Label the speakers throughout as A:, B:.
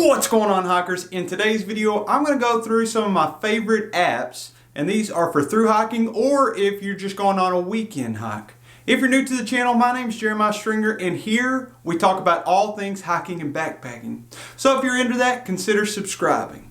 A: What's going on, hikers? In today's video, I'm going to go through some of my favorite apps, and these are for through hiking or if you're just going on a weekend hike. If you're new to the channel, my name is Jeremiah Stringer, and here we talk about all things hiking and backpacking. So if you're into that, consider subscribing.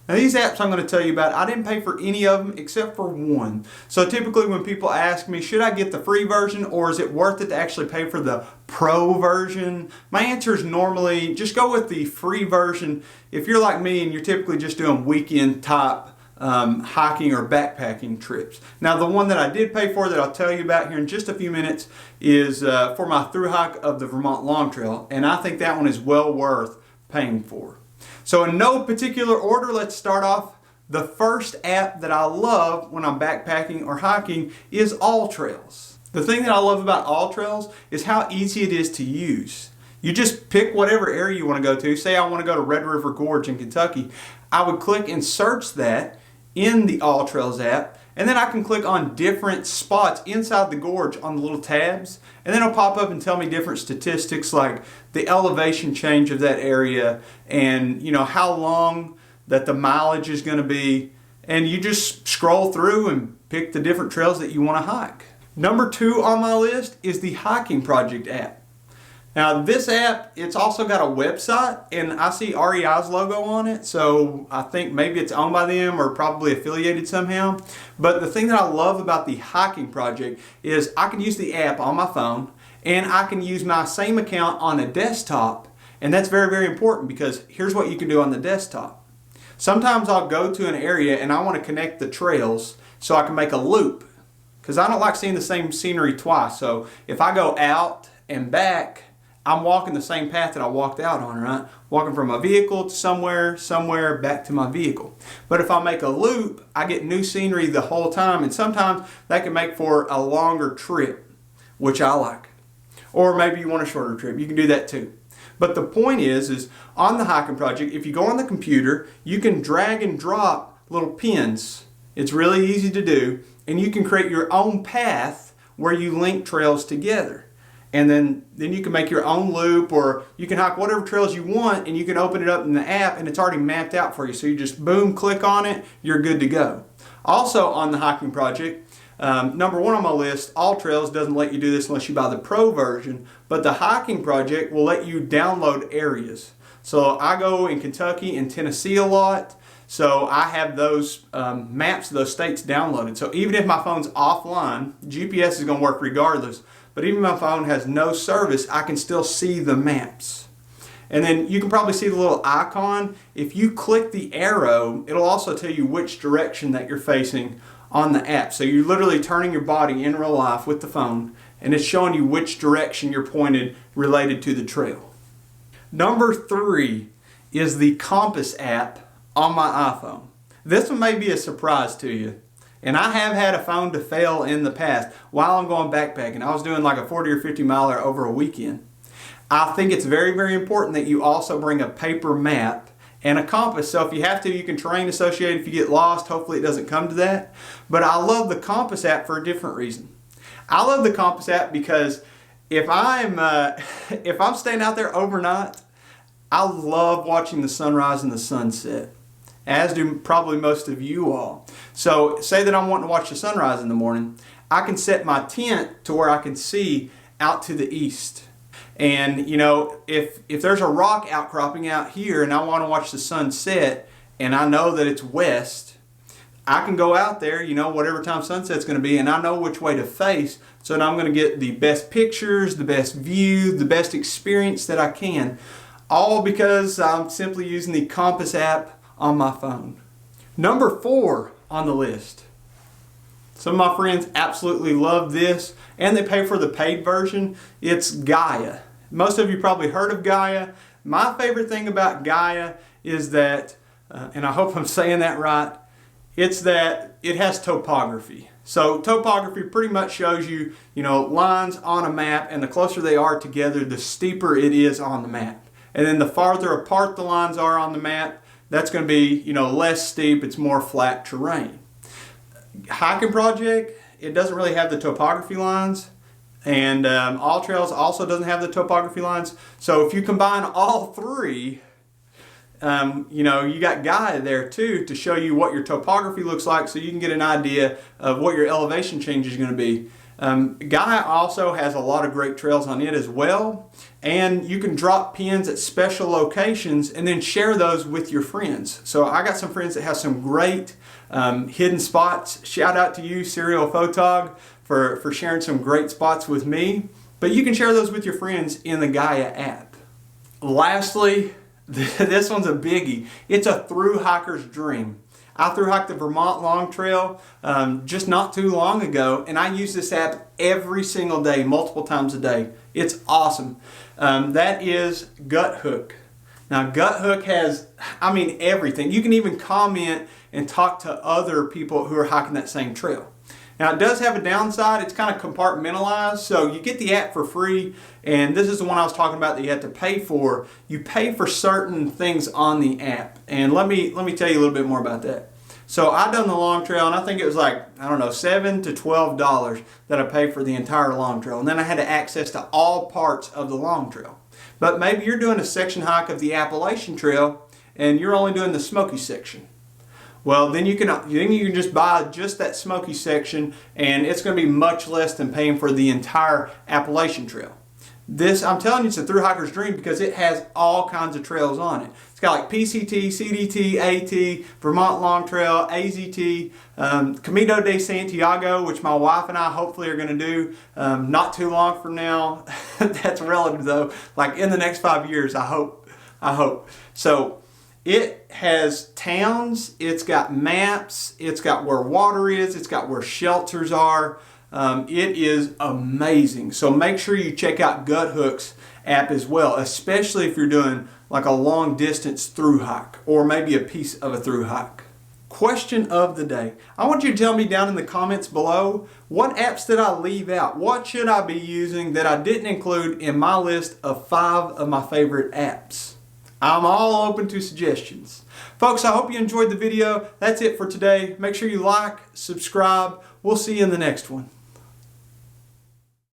A: Now these apps I'm going to tell you about, I didn't pay for any of them except for one. So typically when people ask me, should I get the free version or is it worth it to actually pay for the pro version? My answer is normally just go with the free version if you're like me and you're typically just doing weekend type hiking or backpacking trips. Now the one that I did pay for that I'll tell you about here in just a few minutes is for my through hike of the Vermont Long Trail, and I think that one is well worth paying for. So in no particular order, let's start off. The first app that I love when I'm backpacking or hiking is AllTrails. The thing that I love about AllTrails is how easy it is to use. You just pick whatever area you want to go to. Say I want to go to Red River Gorge in Kentucky. I would click and search that in the AllTrails app, and then I can click on different spots inside the gorge on the little tabs, and then it'll pop up and tell me different statistics like the elevation change of that area and how long that the mileage is going to be, and you just scroll through and pick the different trails that you want to hike. Number 2 on my list is the Hiking Project app. Now this app, it's also got a website, and I see REI's logo on it, so I think maybe it's owned by them or probably affiliated somehow. But the thing that I love about the Hiking Project is I can use the app on my phone, and I can use my same account on a desktop, and that's very, very important because here's what you can do on the desktop. Sometimes I'll go to an area and I want to connect the trails so I can make a loop, because I don't like seeing the same scenery twice. So if I go out and back, I'm walking the same path that I walked out on, right? Walking from my vehicle to somewhere, back to my vehicle. But if I make a loop, I get new scenery the whole time, and sometimes that can make for a longer trip, which I like. Or maybe you want a shorter trip, you can do that too. But the point is on the Hiking Project, if you go on the computer, you can drag and drop little pins. It's really easy to do, and you can create your own path where you link trails together. And then you can make your own loop, or you can hike whatever trails you want, and you can open it up in the app and it's already mapped out for you. So you just boom, click on it, you're good to go. Also on the Hiking Project, number 1 on my list, AllTrails doesn't let you do this unless you buy the pro version, but the Hiking Project will let you download areas. So I go in Kentucky and Tennessee a lot, so I have those maps of those states downloaded. So even if my phone's offline, GPS is going to work regardless. But even if my phone has no service, I can still see the maps. And then you can probably see the little icon. If you click the arrow, it'll also tell you which direction that you're facing on the app. So you're literally turning your body in real life with the phone, and it's showing you which direction you're pointed related to the trail. Number 3 is the Compass app on my iPhone. This one may be a surprise to you. And I have had a phone to fail in the past while I'm going backpacking. I was doing like a 40 or 50 miler over a weekend. I think it's very, very important that you also bring a paper map and a compass. So if you have to, you can terrain associate if you get lost. Hopefully it doesn't come to that. But I love the Compass app for a different reason. I love the Compass app because if I'm staying out there overnight, I love watching the sunrise and the sunset, as do probably most of you all. So say that I'm wanting to watch the sunrise in the morning, I can set my tent to where I can see out to the east. And if there's a rock outcropping out here and I want to watch the sunset and I know that it's west, I can go out there, whatever time sunset's going to be, and I know which way to face so that I'm going to get the best pictures, the best view, the best experience that I can, all because I'm simply using the Compass app on my phone. Number 4 on the list. Some of my friends absolutely love this, and they pay for the paid version. It's Gaia. Most of you probably heard of Gaia. My favorite thing about Gaia is that, and I hope I'm saying that right, it's that it has topography. So topography pretty much shows you, lines on a map, and the closer they are together, the steeper it is on the map. And then the farther apart the lines are on the map, that's going to be, less steep. It's more flat terrain. Hiking Project, it doesn't really have the topography lines, and AllTrails also doesn't have the topography lines. So if you combine all three, you know, you got Gaia there too to show you what your topography looks like so you can get an idea of what your elevation change is going to be. Gaia also has a lot of great trails on it as well, and you can drop pins at special locations and then share those with your friends. So I got some friends that have some great hidden spots. Shout out to you, Serial Photog, for sharing some great spots with me. But you can share those with your friends in the Gaia app. Lastly, this one's a biggie. It's a through hiker's dream. I through hiked the Vermont Long Trail just not too long ago, and I use this app every single day, multiple times a day. It's awesome. That is Guthook. Now Guthook has, I mean, everything. You can even comment and talk to other people who are hiking that same trail. Now it does have a downside. It's kind of compartmentalized, so you get the app for free, and this is the one I was talking about that you have to pay for. You pay for certain things on the app, and let me tell you a little bit more about that. So I done the long trail, and I think it was like, I don't know, $7 to $12 that I paid for the entire long trail, and then I had access to all parts of the long trail. But maybe you're doing a section hike of the Appalachian Trail, and you're only doing the Smoky section. Well, then you can just buy just that Smoky section, and it's going to be much less than paying for the entire Appalachian Trail. This, I'm telling you, it's a through hiker's dream because it has all kinds of trails on it. It's got like PCT, CDT, AT, Vermont Long Trail, AZT, Camino de Santiago, which my wife and I hopefully are going to do not too long from now. That's relative though. Like in the next 5 years, I hope. So it has towns, it's got maps, it's got where water is, it's got where shelters are. It is amazing. So make sure you check out Guthook's app as well, especially if you're doing like a long distance through hike or maybe a piece of a through hike. Question of the day. I want you to tell me down in the comments below, what apps did I leave out? What should I be using that I didn't include in my list of 5 of my favorite apps? I'm all open to suggestions. Folks, I hope you enjoyed the video. That's it for today. Make sure you like, subscribe. We'll see you in the next one.